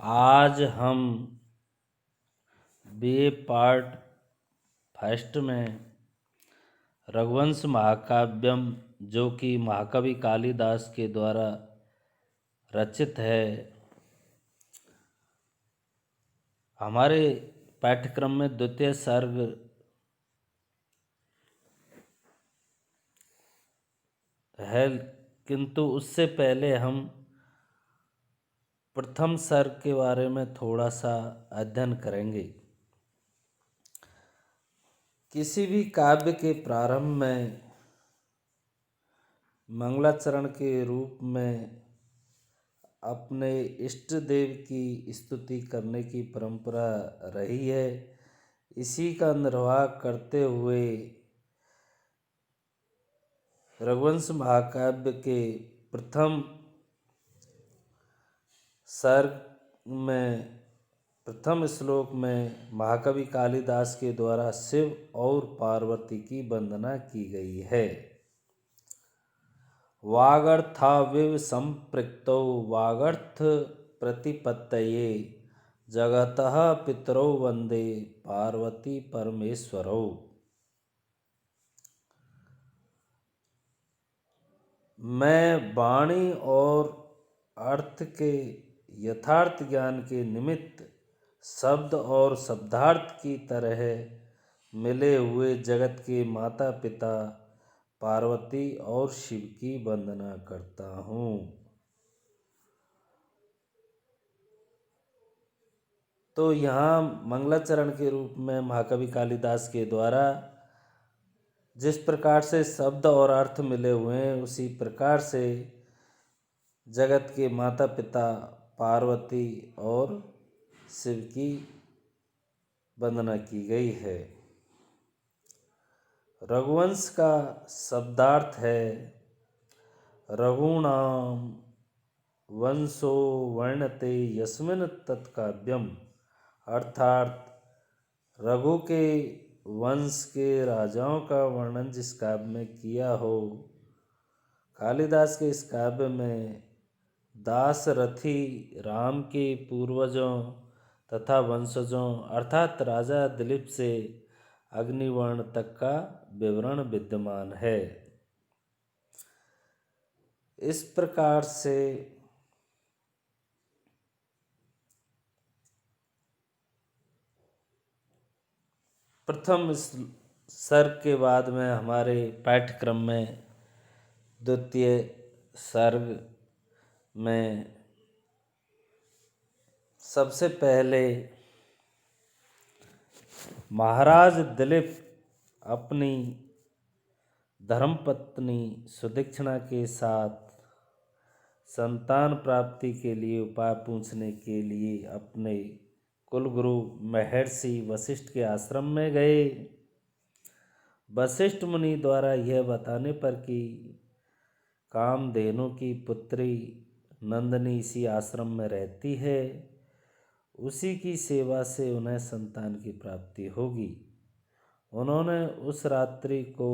आज हम BA part first में रघुवंश महाकाव्यम जो कि महाकवि कालिदास के द्वारा रचित है, हमारे पाठ्यक्रम में द्वितीय सर्ग है, किंतु उससे पहले हम प्रथम सर्ग के बारे में थोड़ा सा अध्ययन करेंगे। किसी भी काव्य के प्रारंभ में मंगलाचरण के रूप में अपने इष्ट देव की स्तुति करने की परंपरा रही है। इसी का निर्वाह करते हुए रघुवंश महाकाव्य के प्रथम सर्ग में प्रथम श्लोक में महाकवि कालिदास के द्वारा शिव और पार्वती की वंदना की गई है। वागर्थाविव संपृक्तौ वागर्थ प्रतिपत्तये जगतः पितरौ वंदे पार्वती परमेश्वरौ। मैं वाणी और अर्थ के यथार्थ ज्ञान के निमित्त शब्द और शब्दार्थ की तरह मिले हुए जगत के माता पिता पार्वती और शिव की वंदना करता हूँ। तो यहाँ मंगलाचरण के रूप में महाकवि कालिदास के द्वारा जिस प्रकार से शब्द और अर्थ मिले हुए हैं, उसी प्रकार से जगत के माता पिता पार्वती और शिव की वंदना की गई है। रघुवंश का शब्दार्थ है रघूणाम वंशो वर्णते यस्मिन् तत्काव्यम, अर्थात रघु के वंश के राजाओं का वर्णन जिस काव्य में किया हो। कालिदास के इस काव्य में दाशरथी राम के पूर्वजों तथा वंशजों अर्थात राजा दिलीप से अग्निवर्ण तक का विवरण विद्यमान है। इस प्रकार से प्रथम सर्ग के बाद में हमारे पाठ्यक्रम में द्वितीय सर्ग में सबसे पहले महाराज दिलीप अपनी धर्मपत्नी सुदक्षिणा के साथ संतान प्राप्ति के लिए उपाय पूछने के लिए अपने कुलगुरु महर्षि वशिष्ठ के आश्रम में गए। वशिष्ठ मुनि द्वारा यह बताने पर कि कामधेनु की पुत्री नंदिनी इसी आश्रम में रहती है, उसी की सेवा से उन्हें संतान की प्राप्ति होगी। उन्होंने उस रात्रि को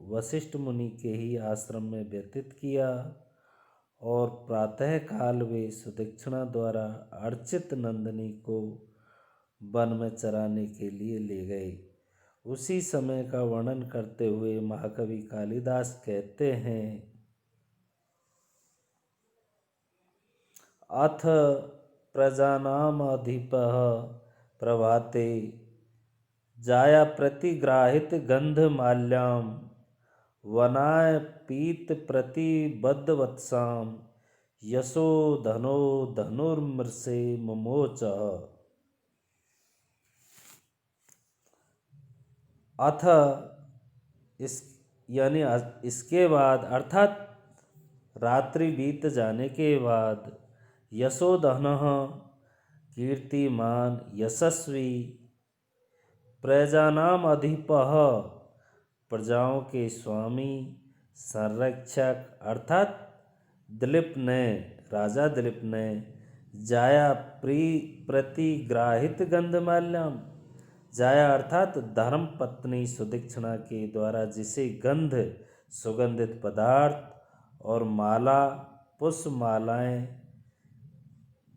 वशिष्ठ मुनि के ही आश्रम में व्यतीत किया और प्रातः काल वे सुदक्षिणा द्वारा अर्चित नंदिनी को वन में चराने के लिए ले गए। उसी समय का वर्णन करते हुए महाकवि कालिदास कहते हैं, अथ प्रजानामधिपः प्रभाते जाया प्रतिग्राहित गंधमाल्यां वनाय पीत प्रतिबद्धवत्सां यशो धनो धनुर्मृषे मुमोचः। अथ इसके बाद अर्थात रात्रि बीत जाने के बाद यशोधनः कीर्तिमान यशस्वी प्रजानाम अधिपः प्रजाओं के स्वामी संरक्षक अर्थात दिलीप ने राजा दिलीप ने जाया प्रतिग्राहित गंधमाल्याम, जाया अर्थात धर्म पत्नी सुदक्षिणा के द्वारा जिसे गंध सुगंधित पदार्थ और माला पुष्पमालाएं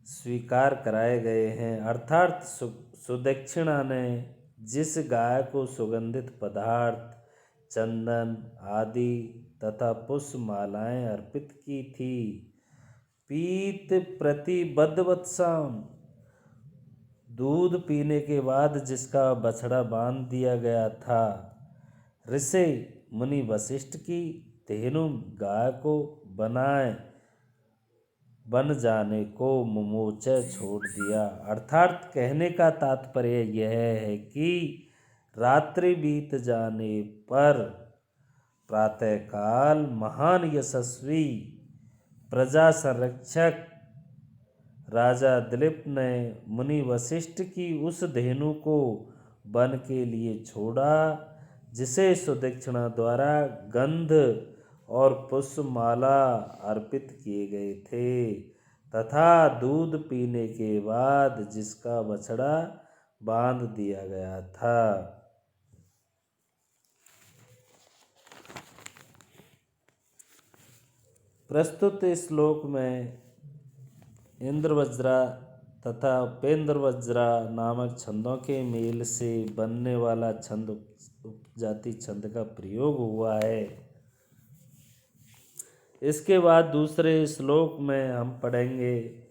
स्वीकार कराए गए हैं। अर्थात सुदक्षिणा ने जिस गाय को सुगंधित पदार्थ, चंदन आदि तथा पुष्प मालाएं अर्पित की थी, पीत प्रतिबद्धवत्साम, दूध पीने के बाद जिसका बछड़ा बांध दिया गया था, ऋषि मुनि वशिष्ठ की धेनु गाय को बन जाने को मुमोच छोड़ दिया। अर्थात कहने का तात्पर्य यह है कि रात्रि बीत जाने पर प्रातःकाल महान यशस्वी प्रजा संरक्षक राजा दिलीप ने मुनि वशिष्ठ की उस धेनु को वन के लिए छोड़ा, जिसे सुदक्षिणा द्वारा गंध और पुष्पमाला अर्पित किए गए थे, तथा दूध पीने के बाद जिसका बछड़ा बांध दिया गया था। प्रस्तुत श्लोक में इंद्रवज्रा तथा उपेंद्रवज्रा नामक छंदों के मेल से बनने वाला छंद उपजाति छंद का प्रयोग हुआ है। इसके बाद दूसरे श्लोक में हम पढ़ेंगे,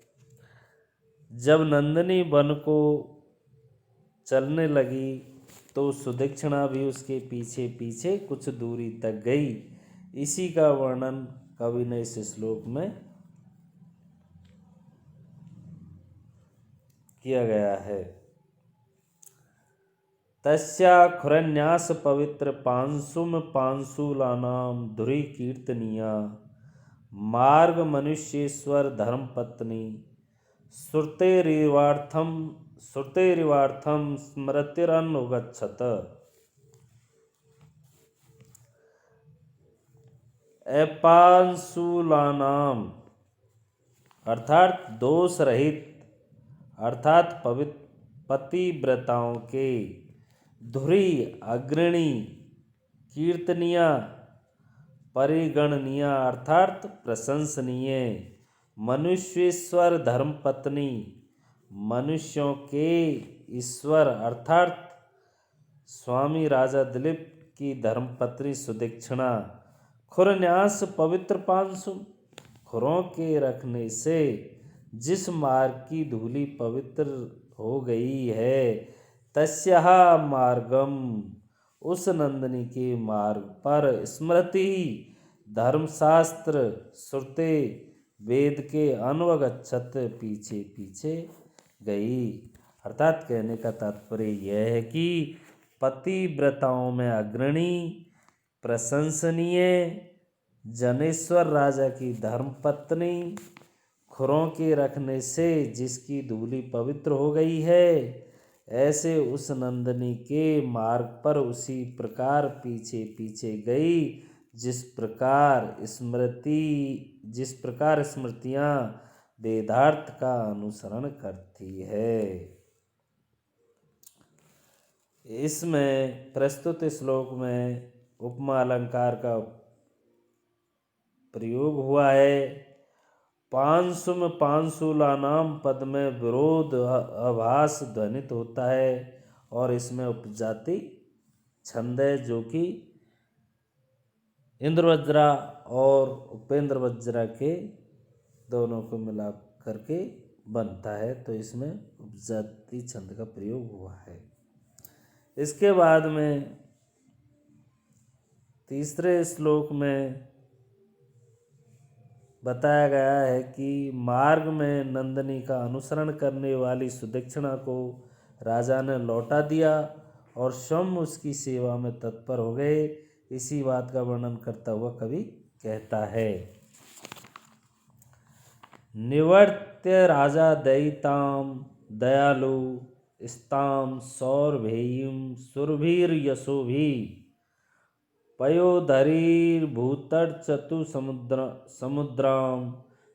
जब नंदिनी वन को चलने लगी तो सुदक्षिणा भी उसके पीछे पीछे कुछ दूरी तक गई। इसी का वर्णन कवि ने इस श्लोक में किया गया है। तस्या खुरन्यास पवित्र पांसुम पांसुलानाम धुरी कीर्तनिया मार्ग मनुष्येश्वर धर्मपत्नी श्रुतेरिवार्थम स्मृतिरनुगच्छत। अपांसुलानाम अर्थात दोष रहित अर्थात पतिव्रताओं के, धुरी अग्रणी, कीर्तनिया परिगणनीय अर्थात प्रशंसनीय, मनुष्येश्वर धर्मपत्नी मनुष्यों के ईश्वर अर्थात स्वामी राजा दिलीप की धर्मपत्नी सुदक्षिणा, खुरन्यास पवित्र पांसु खुरों के रखने से जिस मार्ग की धूलि पवित्र हो गई है, तस्याः मार्गम उस नंदिनी के मार्ग पर स्मृति धर्मशास्त्र श्रुते वेद के अनुगच्छत पीछे पीछे गई। अर्थात कहने का तात्पर्य यह है कि पतिव्रताओं में अग्रणी, प्रशंसनीय, जनेश्वर राजा की धर्मपत्नी, खुरों के रखने से जिसकी धूलि पवित्र हो गई है, ऐसे उस नंदिनी के मार्ग पर उसी प्रकार पीछे पीछे गई जिस प्रकार स्मृतियाँ वेदार्थ का अनुसरण करती है। इसमें प्रस्तुत श्लोक में उपमा अलंकार का प्रयोग हुआ है। पांसुम पांसुलानाम पद में विरोध आभास ध्वनित होता है और इसमें उपजाति छंद है जो कि इंद्रवज्रा और उपेंद्रवज्रा के दोनों को मिला करके बनता है, तो इसमें उपजाति छंद का प्रयोग हुआ है। इसके बाद में तीसरे श्लोक में बताया गया है कि मार्ग में नंदिनी का अनुसरण करने वाली सुदक्षिणा को राजा ने लौटा दिया और स्वयं उसकी सेवा में तत्पर हो गए। इसी बात का वर्णन करता हुआ कवि कहता है, निवर्त्य राजा दयिताम दयालु स्ताम सौरभेयीं सुरभिर्यशोभि पयोधरीर्भूतर्चतु समुद्रां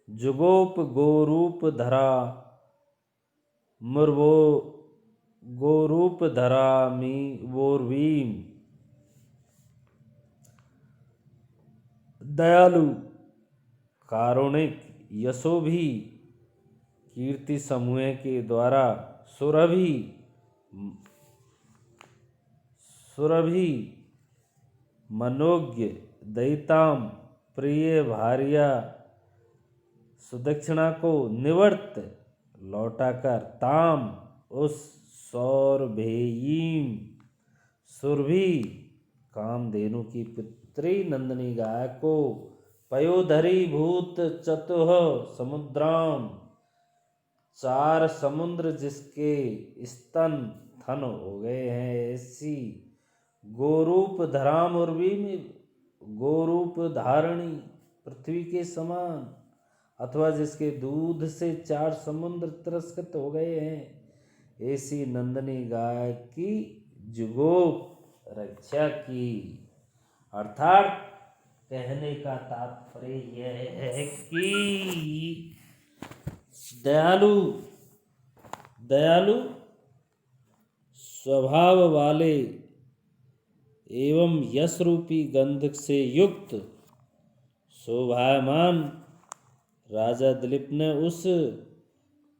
जुगोप गोरूपधरा मुर्वो गोरूपधरामि वोर्वीं। दयालु, कारुणिक, यशोभी कीर्ति समूह के द्वारा सुरभि मनोज्ञ दयिताम प्रिय भार्या सुदक्षिणा को निवर्त लौटाकर ताम उस सौरभेयीम सुरभि कामधेनु की पुत्री नंदिनी गाय को पयोधरी भूत चतुह समुद्राम 4 समुद्र जिसके स्तन थन हो गए हैं ऐसी गोरूप धराम उर्वी में गोरूप धारणी पृथ्वी के समान अथवा जिसके दूध से 4 समुद्र तिरस्कृत हो गए हैं ऐसी नंदिनी गाय की जुगोप रक्षा की। अर्थात कहने का तात्पर्य यह है कि दयालु स्वभाव वाले एवं यश रूपी गंध से युक्त शोभायमान राजा दिलीप ने उस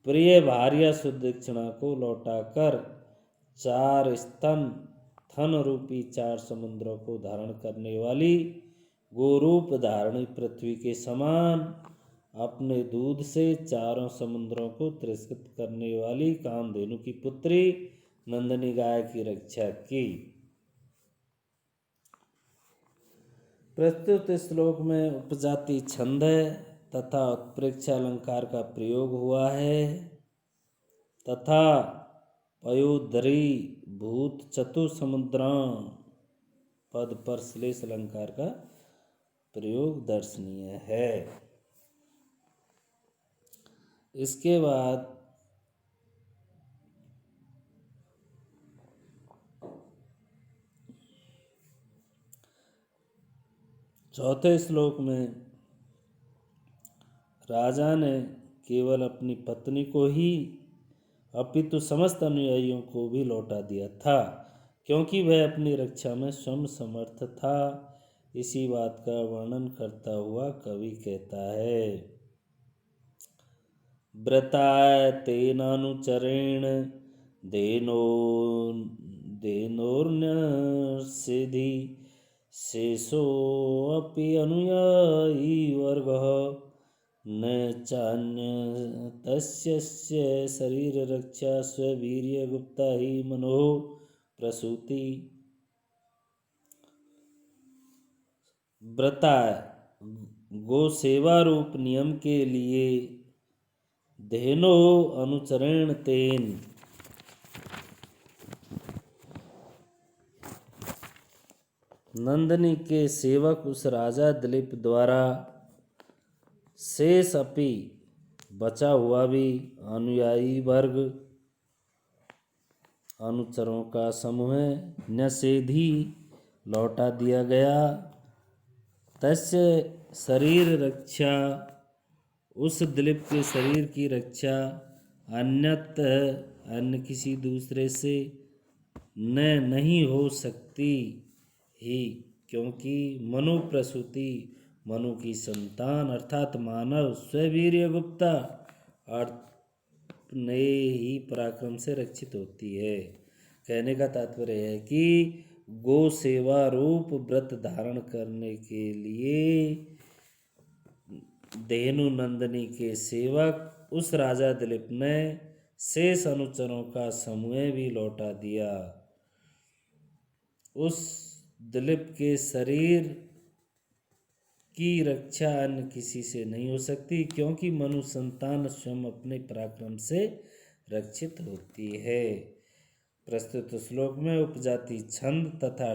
प्रिय भार्या सुदक्षिणा को लौटाकर 4 स्तन थन रूपी 4 समुद्रों को धारण करने वाली गोरूप धारणी पृथ्वी के समान अपने दूध से 4 समुद्रों को तिरस्कृत करने वाली कामधेनु की पुत्री नंदिनी गाय की रक्षा की। प्रस्तुत श्लोक में उपजाति छंद तथा उत्प्रेक्षा अलंकार का प्रयोग हुआ है तथा पयोधरी भूत चतु समुद्रां पद पर श्लेष अलंकार का प्रयोग दर्शनीय है। इसके बाद चौथे श्लोक में राजा ने केवल अपनी पत्नी को ही अपितु समस्त अनुयायियों को भी लौटा दिया था क्योंकि वह अपनी रक्षा में स्वयं समर्थ था। इसी बात का वर्णन करता हुआ कवि कहता है व्रताय तेनानुचरेण देनोर्न्यसिधि शेषोऽपि अनुयायी वर्गः न चान्यतस्य शरीररक्षा स्ववीर्यगुप्ता हि मनोः प्रसूति। व्रताय गो सेवा रूप नियम के लिए धेनो अनुचरण तेन नंदिनी के सेवक उस राजा दिलीप द्वारा शेष अपि बचा हुआ भी अनुयायी वर्ग अनुचरों का समूह न्यसेधि लौटा दिया गया। तस्य शरीर रक्षा उस दिलीप के शरीर की रक्षा अन्य किसी दूसरे से नहीं हो सकती ही क्योंकि मनु प्रसूति मनु की संतान अर्थात मानव स्ववीर्य गुप्ता अपने ही पराक्रम से रक्षित होती है। कहने का तात्पर्य है कि गो सेवा रूप व्रत धारण करने के लिए धेनु नंदिनी के सेवक उस राजा दिलीप ने शेष अनुचरों का समूह भी लौटा दिया। उस दिलीप के शरीर की रक्षा अन्य किसी से नहीं हो सकती क्योंकि मनु संतान स्वयं अपने पराक्रम से रक्षित होती है। प्रस्तुत श्लोक में उपजाति छंद तथा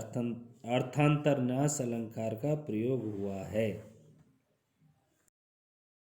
अर्थांतर न्यास अलंकार का प्रयोग हुआ है।